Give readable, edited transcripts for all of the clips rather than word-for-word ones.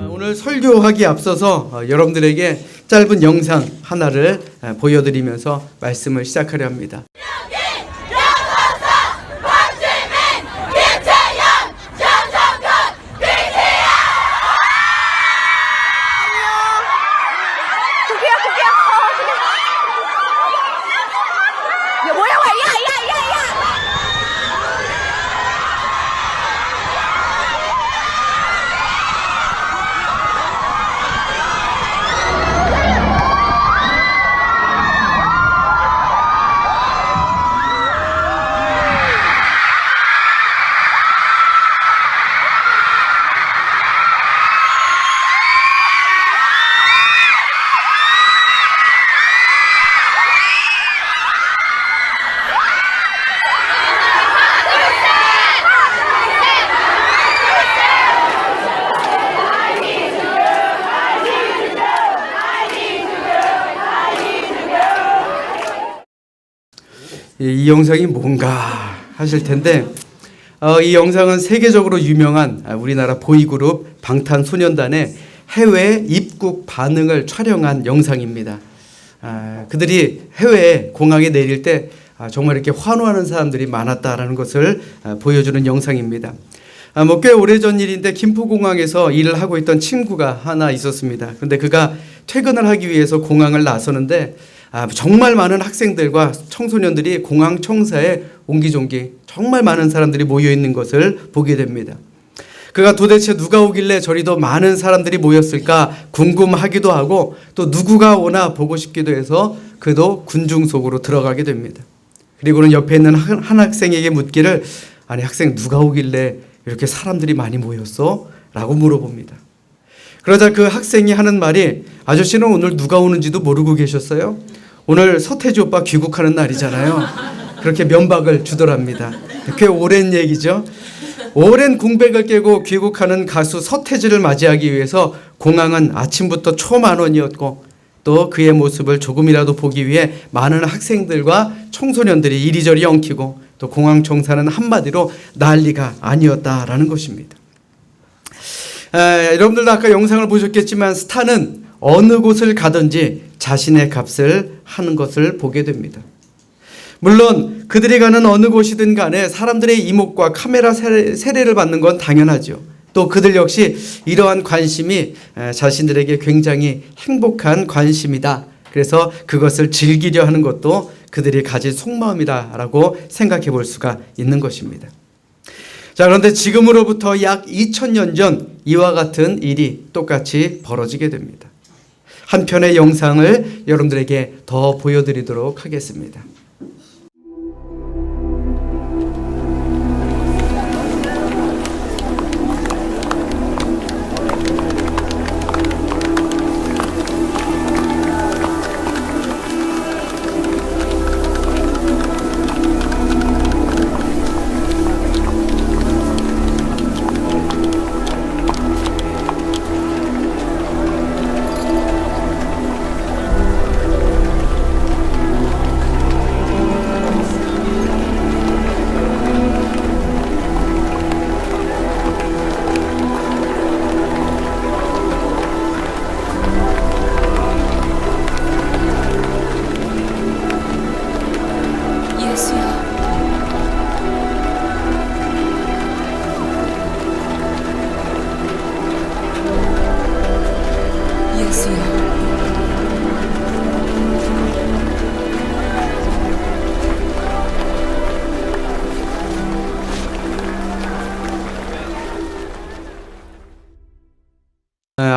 오늘 설교하기에 앞서서 여러분들에게 짧은 영상 하나를 보여드리면서 말씀을 시작하려 합니다. 이 영상이 뭔가 하실 텐데 이 영상은 세계적으로 유명한 우리나라 보이그룹 방탄소년단의 해외 입국 반응을 촬영한 영상입니다. 그들이 해외 공항에 내릴 때 정말 이렇게 환호하는 사람들이 많았다라는 것을 보여주는 영상입니다. 꽤 오래전 일인데 김포공항에서 일을 하고 있던 친구가 하나 있었습니다. 그런데 그가 퇴근을 하기 위해서 공항을 나서는데 정말 많은 학생들과 청소년들이 공항 청사에 옹기종기 정말 많은 사람들이 모여 있는 것을 보게 됩니다. 그가 도대체 누가 오길래 저리 더 많은 사람들이 모였을까 궁금하기도 하고 또 누구가 오나 보고 싶기도 해서 그도 군중 속으로 들어가게 됩니다. 그리고는 옆에 있는 한 학생에게 묻기를 아니 학생 누가 오길래 이렇게 사람들이 많이 모였어? 라고 물어봅니다. 그러자 그 학생이 하는 말이 아저씨는 오늘 누가 오는지도 모르고 계셨어요? 오늘 서태지 오빠 귀국하는 날이잖아요. 그렇게 면박을 주더랍니다. 꽤 오랜 얘기죠. 오랜 공백을 깨고 귀국하는 가수 서태지를 맞이하기 위해서 공항은 아침부터 초만원이었고 또 그의 모습을 조금이라도 보기 위해 많은 학생들과 청소년들이 이리저리 엉키고 또 공항 청사는 한마디로 난리가 아니었다라는 것입니다. 여러분들도 아까 영상을 보셨겠지만 스타는 어느 곳을 가든지 자신의 값을 하는 것을 보게 됩니다. 물론 그들이 가는 어느 곳이든 간에 사람들의 이목과 카메라 세례를 받는 건 당연하죠. 또 그들 역시 이러한 관심이 자신들에게 굉장히 행복한 관심이다. 그래서 그것을 즐기려 하는 것도 그들이 가진 속마음이다라고 생각해 볼 수가 있는 것입니다. 자, 그런데 지금으로부터 약 2000년 전 이와 같은 일이 똑같이 벌어지게 됩니다. 한 편의 영상을 여러분들에게 더 보여드리도록 하겠습니다.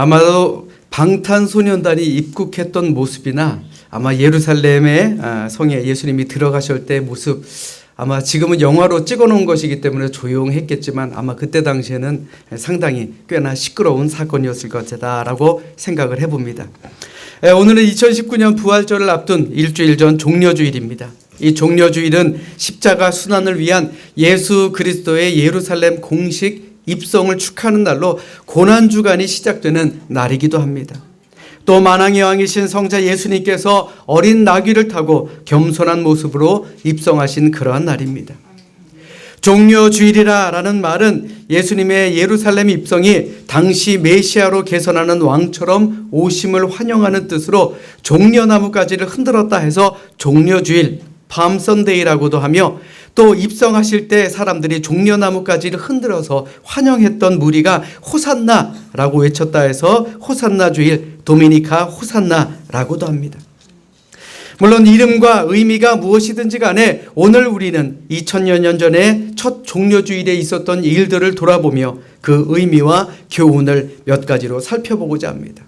아마도 방탄소년단이 입국했던 모습이나 아마 예루살렘의 성에 예수님이 들어가실 때 모습 아마 지금은 영화로 찍어놓은 것이기 때문에 조용했겠지만 아마 그때 당시에는 상당히 꽤나 시끄러운 사건이었을 것이다라고 생각을 해봅니다. 오늘은 2019년 부활절을 앞둔 일주일 전 종려주일입니다. 이 종려주일은 십자가 순환을 위한 예수 그리스도의 예루살렘 공식 입성을 축하하는 날로 고난주간이 시작되는 날이기도 합니다. 또 만왕의 왕이신 성자 예수님께서 어린 나귀를 타고 겸손한 모습으로 입성하신 그러한 날입니다. 종려주일이라 라는 말은 예수님의 예루살렘 입성이 당시 메시아로 개선하는 왕처럼 오심을 환영하는 뜻으로 종려나무가지를 흔들었다 해서 종려주일, 밤선데이라고도 하며, 또 입성하실 때 사람들이 종려나무가지를 흔들어서 환영했던 무리가 호산나라고 외쳤다 해서 호산나주일, 도미니카 호산나라고도 합니다. 물론 이름과 의미가 무엇이든지 간에 오늘 우리는 2000여 년 전에 첫 종려주일에 있었던 일들을 돌아보며 그 의미와 교훈을 몇 가지로 살펴보고자 합니다.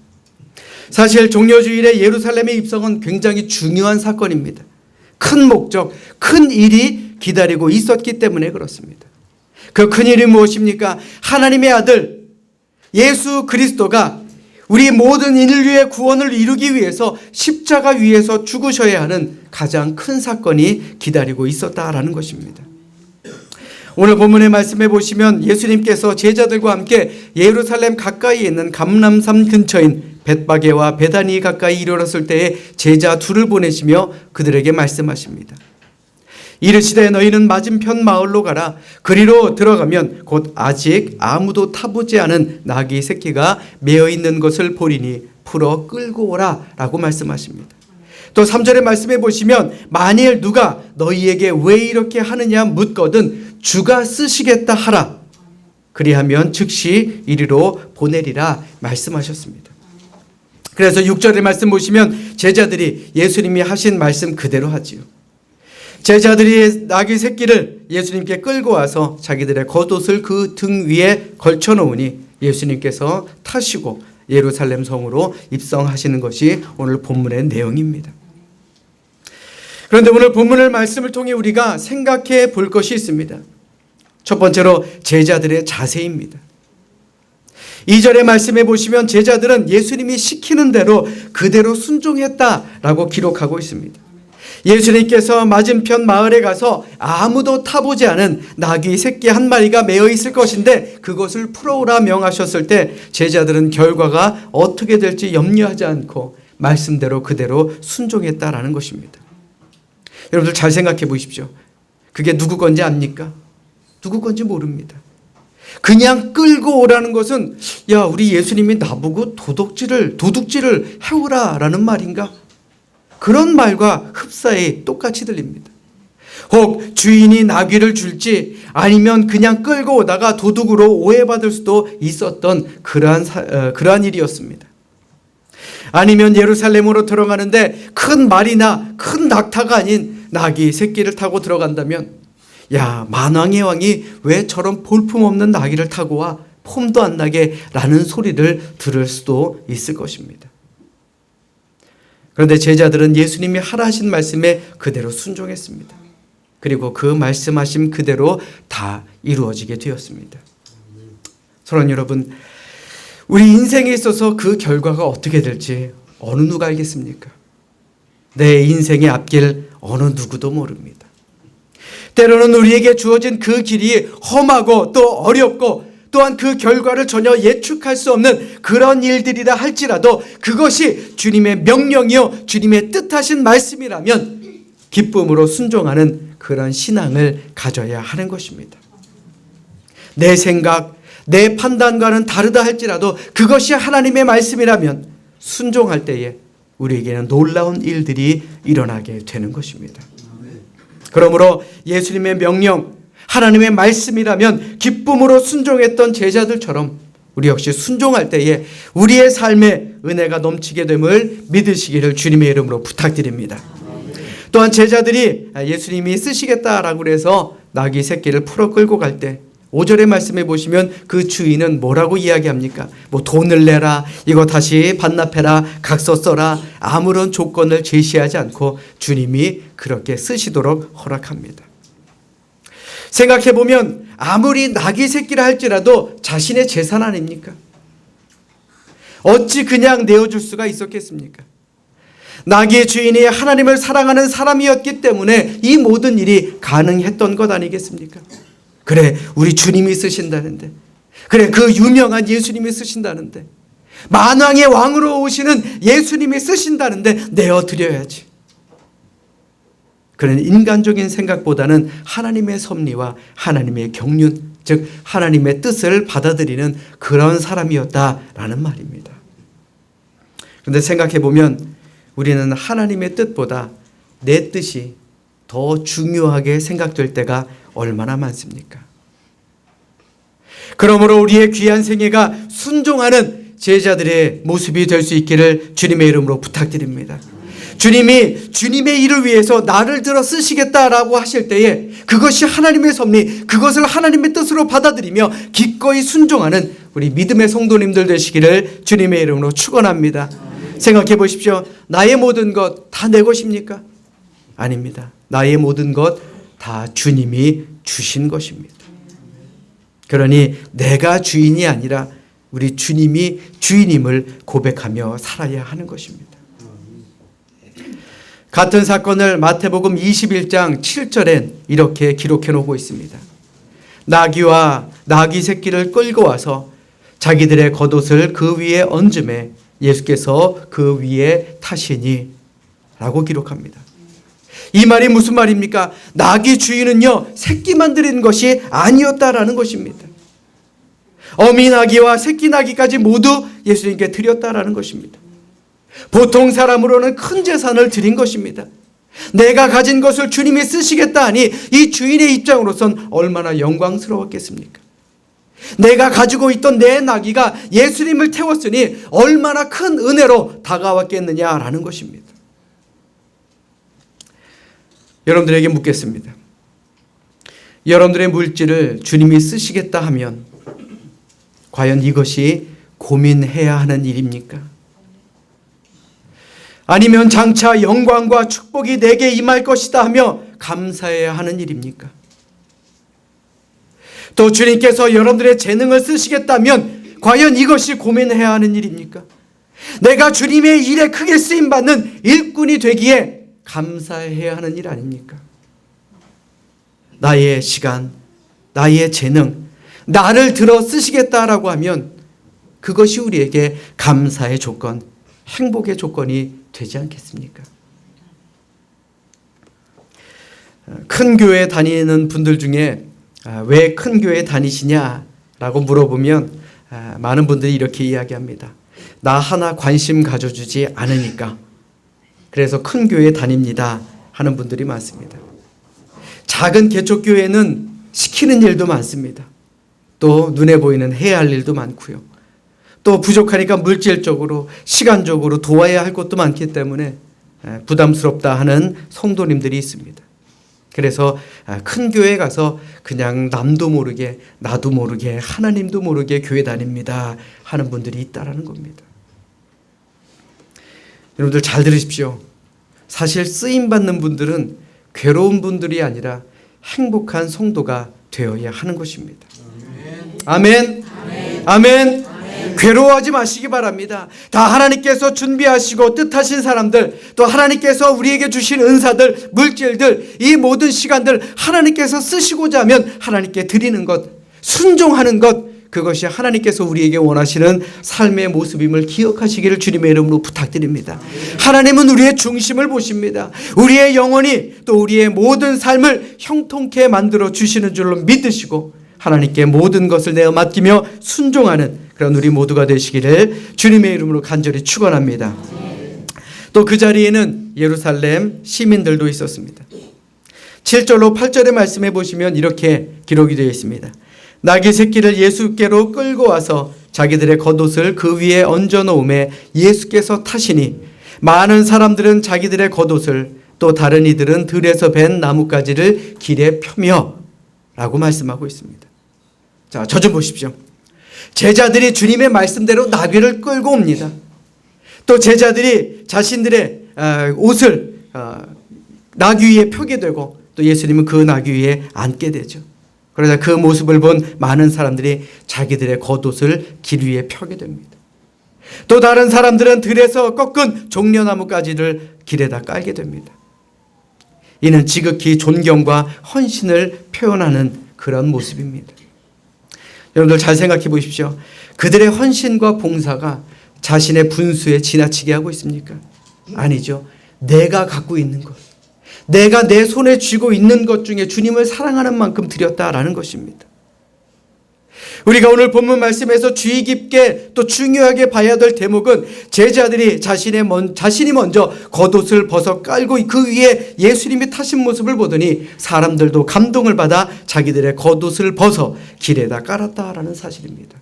사실 종려주일의 예루살렘의 입성은 굉장히 중요한 사건입니다. 큰 목적, 큰 일이 기다리고 있었기 때문에 그렇습니다. 그 큰 일이 무엇입니까? 하나님의 아들 예수 그리스도가 우리 모든 인류의 구원을 이루기 위해서 십자가 위에서 죽으셔야 하는 가장 큰 사건이 기다리고 있었다라는 것입니다. 오늘 본문의 말씀해 보시면 예수님께서 제자들과 함께 예루살렘 가까이에 있는 감람산 근처인 벳바게와 베다니 가까이 이르렀을 때에 제자 둘을 보내시며 그들에게 말씀하십니다. 이르시되 너희는 맞은편 마을로 가라. 그리로 들어가면 곧 아직 아무도 타보지 않은 나귀 새끼가 매어 있는 것을 보리니 풀어 끌고 오라 라고 말씀하십니다. 또 3절에 말씀해 보시면 만일 누가 너희에게 왜 이렇게 하느냐 묻거든 주가 쓰시겠다 하라. 그리하면 즉시 이리로 보내리라 말씀하셨습니다. 그래서 6절의 말씀 보시면 제자들이 예수님이 하신 말씀 그대로 하지요. 제자들이 나귀 새끼를 예수님께 끌고 와서 자기들의 겉옷을 그 등 위에 걸쳐 놓으니 예수님께서 타시고 예루살렘 성으로 입성하시는 것이 오늘 본문의 내용입니다. 그런데 오늘 본문의 말씀을 통해 우리가 생각해 볼 것이 있습니다. 첫 번째로 제자들의 자세입니다. 2절의 말씀해 보시면 제자들은 예수님이 시키는 대로 그대로 순종했다라고 기록하고 있습니다. 예수님께서 맞은편 마을에 가서 아무도 타보지 않은 나귀 새끼 한 마리가 매어 있을 것인데 그것을 풀어오라 명하셨을 때 제자들은 결과가 어떻게 될지 염려하지 않고 말씀대로 그대로 순종했다라는 것입니다. 여러분들 잘 생각해 보십시오. 그게 누구 건지 압니까? 누구 건지 모릅니다. 그냥 끌고 오라는 것은 야 우리 예수님이 나보고 도둑질을 해오라 라는 말인가? 그런 말과 흡사히 똑같이 들립니다. 혹 주인이 나귀를 줄지 아니면 그냥 끌고 오다가 도둑으로 오해받을 수도 있었던 그러한 일이었습니다. 아니면 예루살렘으로 들어가는데 큰 말이나 큰 낙타가 아닌 나귀 새끼를 타고 들어간다면 야 만왕의 왕이 왜 저런 볼품없는 나귀를 타고 와 폼도 안 나게 라는 소리를 들을 수도 있을 것입니다. 그런데 제자들은 예수님이 하라 하신 말씀에 그대로 순종했습니다. 그리고 그 말씀하신 그대로 다 이루어지게 되었습니다. 사랑하는 여러분, 우리 인생에 있어서 그 결과가 어떻게 될지 어느 누가 알겠습니까? 내 인생의 앞길 어느 누구도 모릅니다. 때로는 우리에게 주어진 그 길이 험하고 또 어렵고 또한 그 결과를 전혀 예측할 수 없는 그런 일들이라 할지라도 그것이 주님의 명령이요 주님의 뜻하신 말씀이라면 기쁨으로 순종하는 그런 신앙을 가져야 하는 것입니다. 내 생각, 내 판단과는 다르다 할지라도 그것이 하나님의 말씀이라면 순종할 때에 우리에게는 놀라운 일들이 일어나게 되는 것입니다. 그러므로 예수님의 명령, 하나님의 말씀이라면 기쁨으로 순종했던 제자들처럼 우리 역시 순종할 때에 우리의 삶에 은혜가 넘치게 됨을 믿으시기를 주님의 이름으로 부탁드립니다. 또한 제자들이 예수님이 쓰시겠다라고 해서 나귀 새끼를 풀어 끌고 갈 때 5절의 말씀에 보시면 그 주인은 뭐라고 이야기합니까? 뭐 돈을 내라, 이거 다시 반납해라, 각서 써라, 아무런 조건을 제시하지 않고 주님이 그렇게 쓰시도록 허락합니다. 생각해보면 아무리 나귀 새끼라 할지라도 자신의 재산 아닙니까? 어찌 그냥 내어줄 수가 있었겠습니까? 나귀의 주인이 하나님을 사랑하는 사람이었기 때문에 이 모든 일이 가능했던 것 아니겠습니까? 그래, 우리 주님이 쓰신다는데, 그래, 그 유명한 예수님이 쓰신다는데, 만왕의 왕으로 오시는 예수님이 쓰신다는데 내어드려야지. 그런 인간적인 생각보다는 하나님의 섭리와 하나님의 경륜, 즉 하나님의 뜻을 받아들이는 그런 사람이었다라는 말입니다. 그런데 생각해 보면 우리는 하나님의 뜻보다 내 뜻이 더 중요하게 생각될 때가 얼마나 많습니까? 그러므로 우리의 귀한 생애가 순종하는 제자들의 모습이 될 수 있기를 주님의 이름으로 부탁드립니다. 주님이 주님의 일을 위해서 나를 들어 쓰시겠다라고 하실 때에 그것이 하나님의 섭리, 그것을 하나님의 뜻으로 받아들이며 기꺼이 순종하는 우리 믿음의 성도님들 되시기를 주님의 이름으로 축원합니다. 생각해 보십시오. 나의 모든 것 다 내 것입니까? 아닙니다. 나의 모든 것 다 주님이 주신 것입니다. 그러니 내가 주인이 아니라 우리 주님이 주인임을 고백하며 살아야 하는 것입니다. 같은 사건을 마태복음 21장 7절엔 이렇게 기록해 놓고 있습니다. 나귀와 나귀 새끼를 끌고 와서 자기들의 겉옷을 그 위에 얹음에 예수께서 그 위에 타시니 라고 기록합니다. 이 말이 무슨 말입니까? 나귀 주인은요 새끼만 드린 것이 아니었다라는 것입니다. 어미 나귀와 새끼 나귀까지 모두 예수님께 드렸다라는 것입니다. 보통 사람으로는 큰 재산을 드린 것입니다. 내가 가진 것을 주님이 쓰시겠다 하니 이 주인의 입장으로선 얼마나 영광스러웠겠습니까? 내가 가지고 있던 내 나귀가 예수님을 태웠으니 얼마나 큰 은혜로 다가왔겠느냐라는 것입니다. 여러분들에게 묻겠습니다. 여러분들의 물질을 주님이 쓰시겠다 하면 과연 이것이 고민해야 하는 일입니까? 아니면 장차 영광과 축복이 내게 임할 것이다 하며 감사해야 하는 일입니까? 또 주님께서 여러분들의 재능을 쓰시겠다면 과연 이것이 고민해야 하는 일입니까? 내가 주님의 일에 크게 쓰임받는 일꾼이 되기에 감사해야 하는 일 아닙니까? 나의 시간, 나의 재능, 나를 들어 쓰시겠다라고 하면 그것이 우리에게 감사의 조건, 행복의 조건이 되지 않겠습니까? 큰 교회 다니는 분들 중에 왜 큰 교회 다니시냐라고 물어보면 많은 분들이 이렇게 이야기합니다. 나 하나 관심 가져주지 않으니까 그래서 큰 교회 다닙니다 하는 분들이 많습니다. 작은 개척교회는 시키는 일도 많습니다. 또 눈에 보이는 해야 할 일도 많고요. 또 부족하니까 물질적으로 시간적으로 도와야 할 것도 많기 때문에 부담스럽다 하는 성도님들이 있습니다. 그래서 큰 교회 가서 그냥 남도 모르게 나도 모르게 하나님도 모르게 교회 다닙니다 하는 분들이 있다라는 겁니다. 여러분들 잘 들으십시오. 사실 쓰임받는 분들은 괴로운 분들이 아니라 행복한 성도가 되어야 하는 것입니다. 아멘. 아멘. 아멘. 괴로워하지 마시기 바랍니다. 다 하나님께서 준비하시고 뜻하신 사람들, 또 하나님께서 우리에게 주신 은사들, 물질들, 이 모든 시간들 하나님께서 쓰시고자 하면 하나님께 드리는 것, 순종하는 것, 그것이 하나님께서 우리에게 원하시는 삶의 모습임을 기억하시기를 주님의 이름으로 부탁드립니다. 하나님은 우리의 중심을 보십니다. 우리의 영혼이 또 우리의 모든 삶을 형통케 만들어 주시는 줄로 믿으시고 하나님께 모든 것을 내어 맡기며 순종하는 그런 우리 모두가 되시기를 주님의 이름으로 간절히 축원합니다. 또 그 자리에는 예루살렘 시민들도 있었습니다. 7절로 8절의 말씀에 보시면 이렇게 기록이 되어 있습니다. 나귀 새끼를 예수께로 끌고 와서 자기들의 겉옷을 그 위에 얹어 놓음에 예수께서 타시니 많은 사람들은 자기들의 겉옷을 또 다른 이들은 들에서 벤 나뭇가지를 길에 펴며 라고 말씀하고 있습니다. 자, 저 좀 보십시오. 제자들이 주님의 말씀대로 나귀를 끌고 옵니다. 또 제자들이 자신들의 옷을 나귀 위에 펴게 되고 또 예수님은 그 나귀 위에 앉게 되죠. 그러자 그 모습을 본 많은 사람들이 자기들의 겉옷을 길 위에 펴게 됩니다. 또 다른 사람들은 들에서 꺾은 종려나무가지를 길에다 깔게 됩니다. 이는 지극히 존경과 헌신을 표현하는 그런 모습입니다. 여러분들 잘 생각해 보십시오. 그들의 헌신과 봉사가 자신의 분수에 지나치게 하고 있습니까? 아니죠. 내가 갖고 있는 것, 내가 내 손에 쥐고 있는 것 중에 주님을 사랑하는 만큼 드렸다라는 것입니다. 우리가 오늘 본문 말씀에서 주의 깊게 또 중요하게 봐야 될 대목은 제자들이 자신이 먼저 겉옷을 벗어 깔고 그 위에 예수님이 타신 모습을 보더니 사람들도 감동을 받아 자기들의 겉옷을 벗어 길에다 깔았다라는 사실입니다.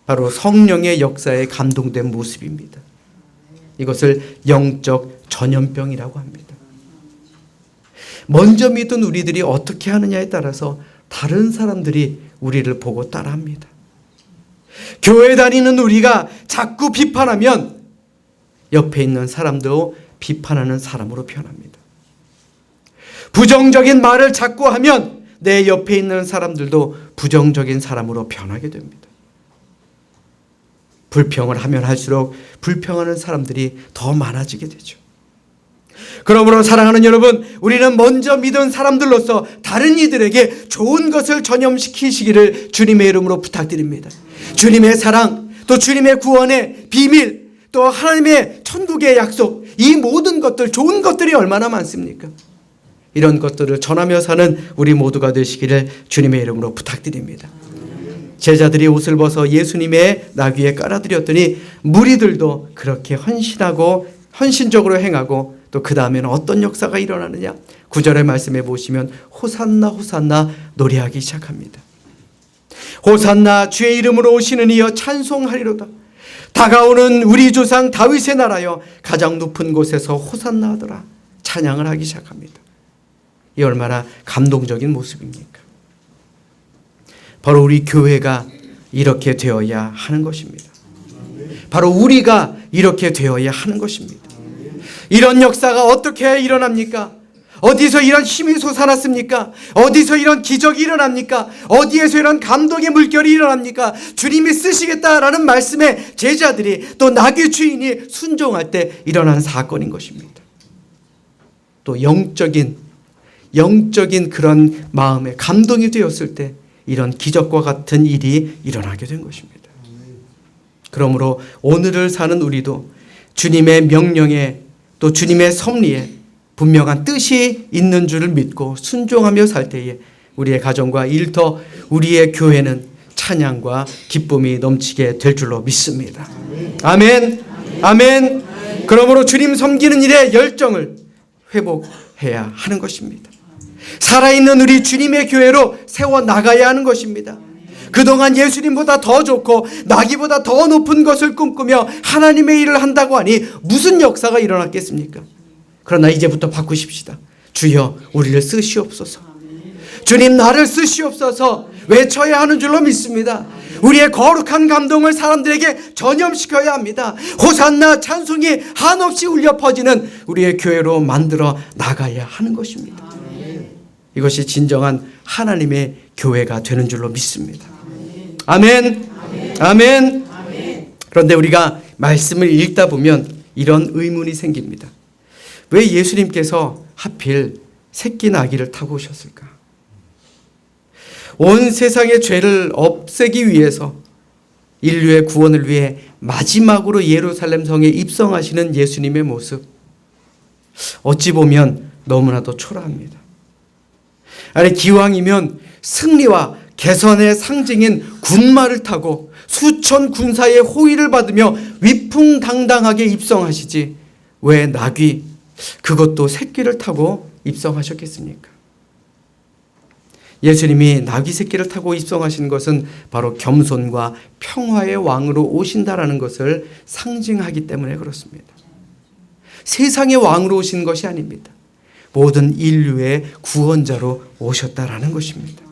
바로 성령의 역사에 감동된 모습입니다. 이것을 영적 전염병이라고 합니다. 먼저 믿은 우리들이 어떻게 하느냐에 따라서 다른 사람들이 우리를 보고 따라합니다. 교회 다니는 우리가 자꾸 비판하면 옆에 있는 사람도 비판하는 사람으로 변합니다. 부정적인 말을 자꾸 하면 내 옆에 있는 사람들도 부정적인 사람으로 변하게 됩니다. 불평을 하면 할수록 불평하는 사람들이 더 많아지게 되죠. 그러므로 사랑하는 여러분, 우리는 먼저 믿은 사람들로서 다른 이들에게 좋은 것을 전염시키시기를 주님의 이름으로 부탁드립니다. 주님의 사랑, 또 주님의 구원의 비밀, 또 하나님의 천국의 약속, 이 모든 것들, 좋은 것들이 얼마나 많습니까? 이런 것들을 전하며 사는 우리 모두가 되시기를 주님의 이름으로 부탁드립니다. 제자들이 옷을 벗어 예수님의 나귀에 깔아드렸더니 무리들도 그렇게 헌신적으로 행하고 또 그 다음에는 어떤 역사가 일어나느냐? 9절의 말씀에 보시면 호산나 호산나 노래하기 시작합니다. 호산나 주의 이름으로 오시는 이여 찬송하리로다. 다가오는 우리 조상 다윗의 나라여 가장 높은 곳에서 호산나 하더라. 찬양을 하기 시작합니다. 이 얼마나 감동적인 모습입니까? 바로 우리 교회가 이렇게 되어야 하는 것입니다. 바로 우리가 이렇게 되어야 하는 것입니다. 이런 역사가 어떻게 일어납니까? 어디서 이런 힘이 솟아났습니까? 어디서 이런 기적이 일어납니까? 어디에서 이런 감동의 물결이 일어납니까? 주님이 쓰시겠다라는 말씀에 제자들이 또 나귀 주인이 순종할 때 일어난 사건인 것입니다. 또 영적인 그런 마음에 감동이 되었을 때 이런 기적과 같은 일이 일어나게 된 것입니다. 그러므로 오늘을 사는 우리도 주님의 명령에 또 주님의 섭리에 분명한 뜻이 있는 줄을 믿고 순종하며 살 때에 우리의 가정과 일터, 우리의 교회는 찬양과 기쁨이 넘치게 될 줄로 믿습니다. 아멘. 아멘. 그러므로 주님 섬기는 일에 열정을 회복해야 하는 것입니다. 살아있는 우리 주님의 교회로 세워나가야 하는 것입니다. 그동안 예수님보다 더 좋고 나귀보다 더 높은 것을 꿈꾸며 하나님의 일을 한다고 하니 무슨 역사가 일어났겠습니까? 그러나 이제부터 바꾸십시다. 주여 우리를 쓰시옵소서. 주님 나를 쓰시옵소서 외쳐야 하는 줄로 믿습니다. 우리의 거룩한 감동을 사람들에게 전염시켜야 합니다. 호산나 찬송이 한없이 울려 퍼지는 우리의 교회로 만들어 나가야 하는 것입니다. 이것이 진정한 하나님의 교회가 되는 줄로 믿습니다. 아멘. 아멘. 그런데 우리가 말씀을 읽다 보면 이런 의문이 생깁니다. 왜 예수님께서 하필 새끼 나귀를 타고 오셨을까? 온 세상의 죄를 없애기 위해서 인류의 구원을 위해 마지막으로 예루살렘 성에 입성하시는 예수님의 모습, 어찌 보면 너무나도 초라합니다. 아니 기왕이면 승리와 개선의 상징인 군마를 타고 수천 군사의 호의를 받으며 위풍당당하게 입성하시지 왜 나귀, 그것도 새끼를 타고 입성하셨겠습니까? 예수님이 나귀 새끼를 타고 입성하신 것은 바로 겸손과 평화의 왕으로 오신다라는 것을 상징하기 때문에 그렇습니다. 세상의 왕으로 오신 것이 아닙니다. 모든 인류의 구원자로 오셨다라는 것입니다.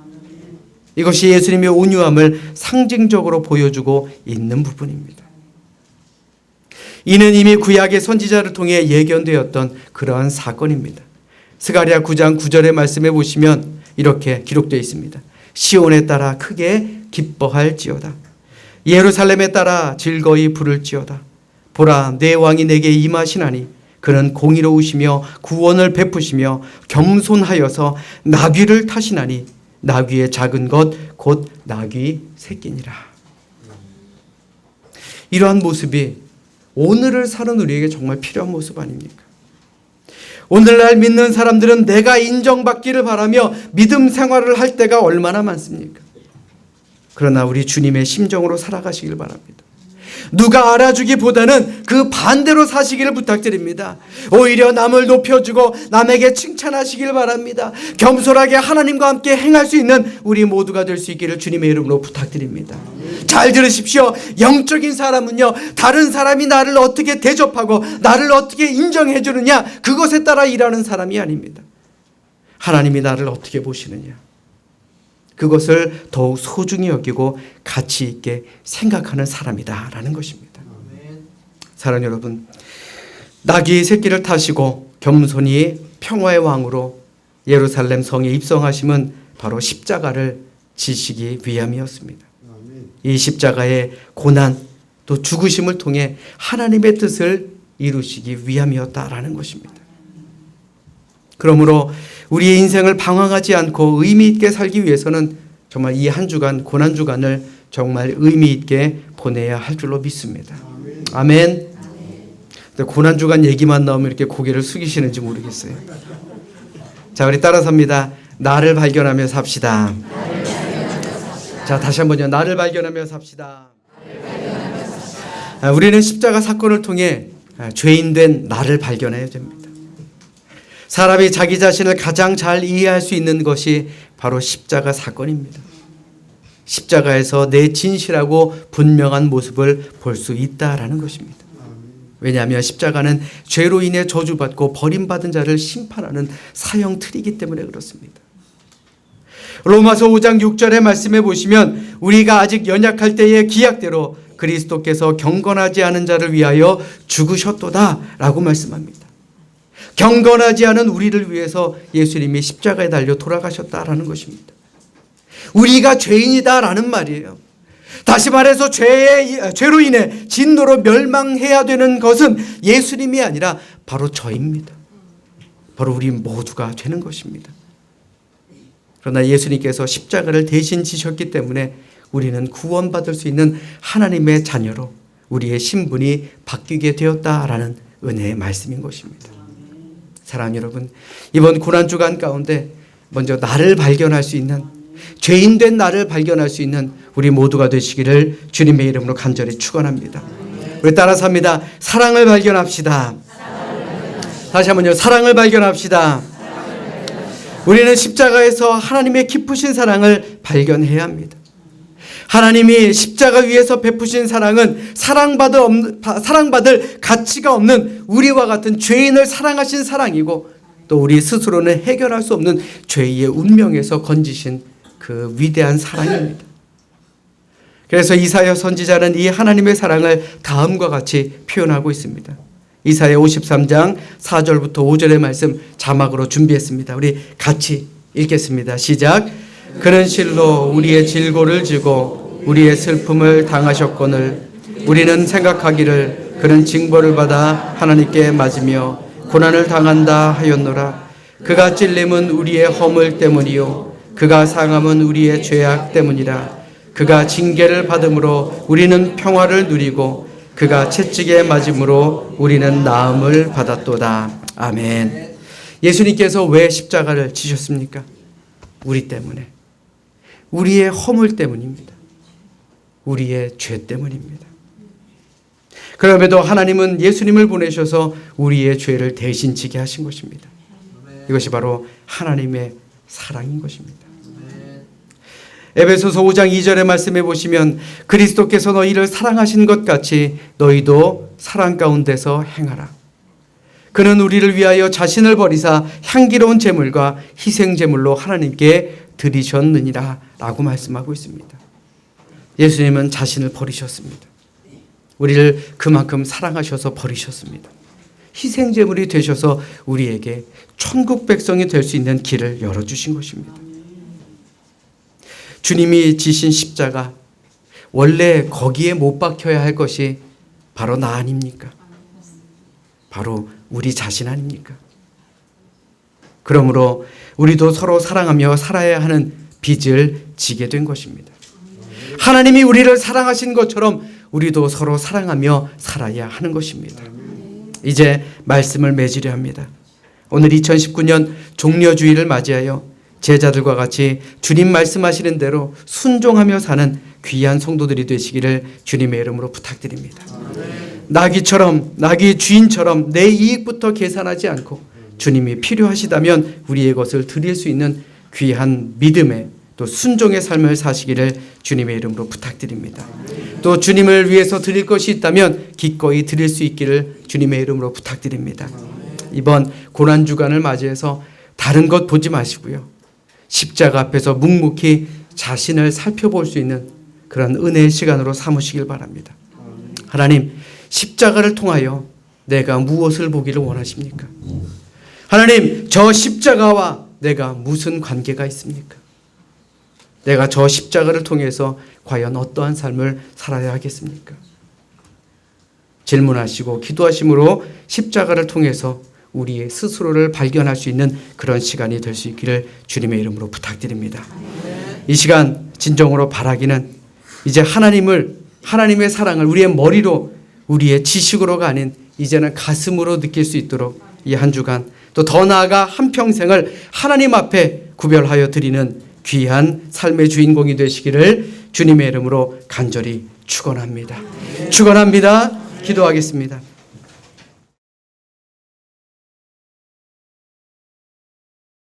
이것이 예수님의 온유함을 상징적으로 보여주고 있는 부분입니다. 이는 이미 구약의 선지자를 통해 예견되었던 그러한 사건입니다. 스가랴 9장 9절의 말씀에 보시면 이렇게 기록되어 있습니다. 시온에 따라 크게 기뻐할지어다. 예루살렘에 따라 즐거이 부를지어다. 보라, 내 왕이 내게 임하시나니 그는 공의로우시며 구원을 베푸시며 겸손하여서 나귀를 타시나니 나귀의 작은 것 곧 나귀 새끼니라. 이러한 모습이 오늘을 사는 우리에게 정말 필요한 모습 아닙니까? 오늘날 믿는 사람들은 내가 인정받기를 바라며 믿음 생활을 할 때가 얼마나 많습니까? 그러나 우리 주님의 심정으로 살아가시길 바랍니다. 누가 알아주기보다는 그 반대로 사시기를 부탁드립니다. 오히려 남을 높여주고 남에게 칭찬하시길 바랍니다. 겸손하게 하나님과 함께 행할 수 있는 우리 모두가 될 수 있기를 주님의 이름으로 부탁드립니다. 잘 들으십시오. 영적인 사람은요, 다른 사람이 나를 어떻게 대접하고 나를 어떻게 인정해 주느냐, 그것에 따라 일하는 사람이 아닙니다. 하나님이 나를 어떻게 보시느냐, 그것을 더욱 소중히 여기고 가치 있게 생각하는 사람이다라는 것입니다. 사랑하는 여러분, 낙이 새끼를 타시고 겸손히 평화의 왕으로 예루살렘 성에 입성하심은 바로 십자가를 지시기 위함이었습니다. 이 십자가의 고난 또 죽으심을 통해 하나님의 뜻을 이루시기 위함이었다라는 것입니다. 그러므로 우리의 인생을 방황하지 않고 의미 있게 살기 위해서는 정말 이 한 주간, 고난 주간을 정말 의미 있게 보내야 할 줄로 믿습니다. 아멘. 근데 고난 주간 얘기만 나오면 이렇게 고개를 숙이시는지 모르겠어요. 자, 우리 따라서 합니다. 나를 발견하며 삽시다. 자, 다시 한번요. 나를 발견하며 삽시다. 우리는 십자가 사건을 통해 죄인된 나를 발견해야 됩니다. 사람이 자기 자신을 가장 잘 이해할 수 있는 것이 바로 십자가 사건입니다. 십자가에서 내 진실하고 분명한 모습을 볼 수 있다라는 것입니다. 왜냐하면 십자가는 죄로 인해 저주받고 버림받은 자를 심판하는 사형 틀이기 때문에 그렇습니다. 로마서 5장 6절의 말씀에 보시면 우리가 아직 연약할 때의 기약대로 그리스도께서 경건하지 않은 자를 위하여 죽으셨도다 라고 말씀합니다. 경건하지 않은 우리를 위해서 예수님이 십자가에 달려 돌아가셨다라는 것입니다. 우리가 죄인이다라는 말이에요. 다시 말해서 죄로 인해 진노로 멸망해야 되는 것은 예수님이 아니라 바로 저입니다. 바로 우리 모두가 되는 것입니다. 그러나 예수님께서 십자가를 대신 지셨기 때문에 우리는 구원받을 수 있는 하나님의 자녀로 우리의 신분이 바뀌게 되었다라는 은혜의 말씀인 것입니다. 사랑하는 여러분, 이번 고난주간 가운데 먼저 나를 발견할 수 있는, 죄인된 나를 발견할 수 있는 우리 모두가 되시기를 주님의 이름으로 간절히 축원합니다. 우리 따라서 합니다. 사랑을 발견합시다. 다시 한번요. 사랑을 발견합시다. 우리는 십자가에서 하나님의 깊으신 사랑을 발견해야 합니다. 하나님이 십자가 위에서 베푸신 사랑은 사랑받을 가치가 없는 우리와 같은 죄인을 사랑하신 사랑이고, 또 우리 스스로는 해결할 수 없는 죄의 운명에서 건지신 그 위대한 사랑입니다. 그래서 이사야 선지자는 이 하나님의 사랑을 다음과 같이 표현하고 있습니다. 이사야 53장 4절부터 5절의 말씀 자막으로 준비했습니다. 우리 같이 읽겠습니다. 시작. 그는 실로 우리의 질고를 지고 우리의 슬픔을 당하셨거늘 우리는 생각하기를 그는 징벌을 받아 하나님께 맞으며 고난을 당한다 하였노라. 그가 찔림은 우리의 허물 때문이요 그가 상함은 우리의 죄악 때문이라. 그가 징계를 받음으로 우리는 평화를 누리고 그가 채찍에 맞음으로 우리는 나음을 받았도다. 아멘. 예수님께서 왜 십자가를 지셨습니까? 우리 때문에. 우리의 허물 때문입니다. 우리의 죄 때문입니다. 그럼에도 하나님은 예수님을 보내셔서 우리의 죄를 대신 지게 하신 것입니다. 이것이 바로 하나님의 사랑인 것입니다. 에베소서 5장 2절의 말씀에 보시면 그리스도께서 너희를 사랑하신 것 같이 너희도 사랑 가운데서 행하라. 그는 우리를 위하여 자신을 버리사 향기로운 제물과 희생 제물로 하나님께 드리셨느니라 라고 말씀하고 있습니다. 예수님은 자신을 버리셨습니다. 우리를 그만큼 사랑하셔서 버리셨습니다. 희생 제물이 되셔서 우리에게 천국 백성이 될 수 있는 길을 열어주신 것입니다. 주님이 지신 십자가, 원래 거기에 못 박혀야 할 것이 바로 나 아닙니까? 바로 우리 자신 아닙니까? 그러므로 우리도 서로 사랑하며 살아야 하는 빚을 지게 된 것입니다. 하나님이 우리를 사랑하신 것처럼 우리도 서로 사랑하며 살아야 하는 것입니다. 이제 말씀을 맺으려 합니다. 오늘 2019년 종려주의를 맞이하여 제자들과 같이 주님 말씀하시는 대로 순종하며 사는 귀한 성도들이 되시기를 주님의 이름으로 부탁드립니다. 나귀처럼, 나귀 주인처럼 내 이익부터 계산하지 않고 주님이 필요하시다면 우리의 것을 드릴 수 있는 귀한 믿음의 또 순종의 삶을 사시기를 주님의 이름으로 부탁드립니다. 또 주님을 위해서 드릴 것이 있다면 기꺼이 드릴 수 있기를 주님의 이름으로 부탁드립니다. 이번 고난주간을 맞이해서 다른 것 보지 마시고요. 십자가 앞에서 묵묵히 자신을 살펴볼 수 있는 그런 은혜의 시간으로 삼으시길 바랍니다. 하나님, 십자가를 통하여 내가 무엇을 보기를 원하십니까? 하나님, 저 십자가와 내가 무슨 관계가 있습니까? 내가 저 십자가를 통해서 과연 어떠한 삶을 살아야 하겠습니까? 질문하시고 기도하심으로 십자가를 통해서 우리의 스스로를 발견할 수 있는 그런 시간이 될 수 있기를 주님의 이름으로 부탁드립니다. 이 시간 진정으로 바라기는 이제 하나님의 사랑을 우리의 머리로, 우리의 지식으로가 아닌 이제는 가슴으로 느낄 수 있도록 이 한 주간 또 더 나아가 한평생을 하나님 앞에 구별하여 드리는 귀한 삶의 주인공이 되시기를 주님의 이름으로 간절히 축원합니다. 축원합니다. 기도하겠습니다.